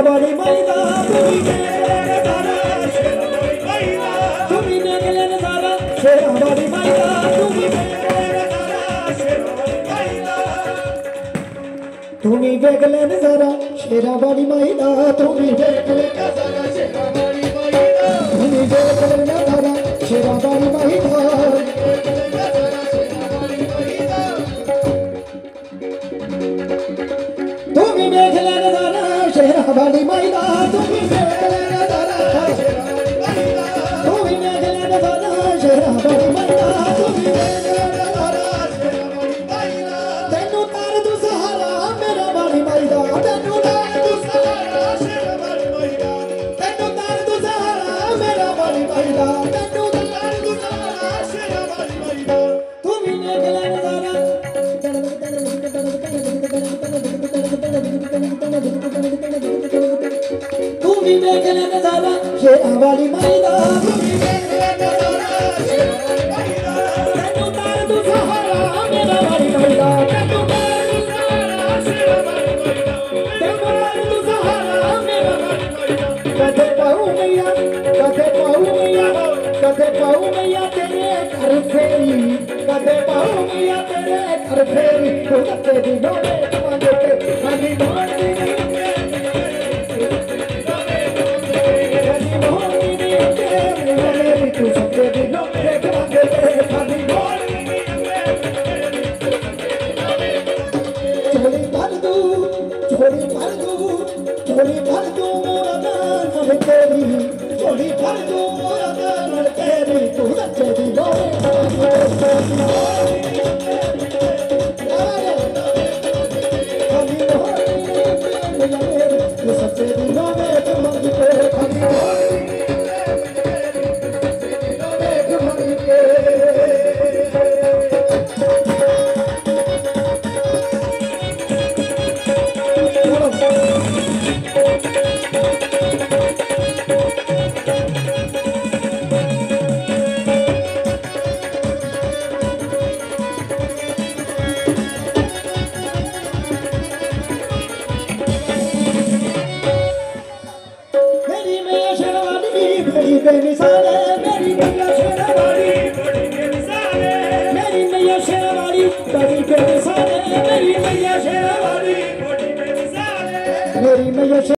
शेरावाली माईदा तुम्ही तुम्ही देखले नजारा शेरावाली माईदा तुम्ही देखले नजारा शेरावाली माईदा तुम्ही देखले नजारा शेरावाली माईदा तुम्ही देखले नजारा शेरावाली माईदा तुम्ही देखले नजारा शेरावाली माईदा तुम्ही देखले नजारा तुम्ही देखले नजारा शेरावाली माईदा तुम्ही देखले नजारा शेरावाली माईदा तेनू तार तू सहारा मेरा वाली माईदा तेनू तार तू सहारा शेरावाली माईदा तेनू तार तू सहारा मेरा वाली माईदा तेनू तार तू सहारा शेरावाली माईदा तुम्ही देखले नजारा तुम्ही देखले नजारा शेरावाली माईदा तुम्ही देखले नजारा शेरावाली माईदा तेनू तार तू सहारा मेरा वाली माईदा तेनू तार तू सहारा शेरावाली माईदा तेनू तार तू सहारा मेरा वाली माईदा कदे पाऊं मैया तेरे घर फेरी कदे पाऊं मैया तेरे घर फेरी तू सच्चे दिलों में मांगे ते हनी मोहनी तू सच्चे दिलों में मांगे ते हनी मोहनी चोरी भर दू मोरा दान तेरी चोरी भर दू मोरा दान तेरी तू सच्चे दिलों में तू सच्चे दिलों में मांगे ते हनी मेरी मैया शेरावाली मेरी बेमिसाल है मेरी मैया शेरावाली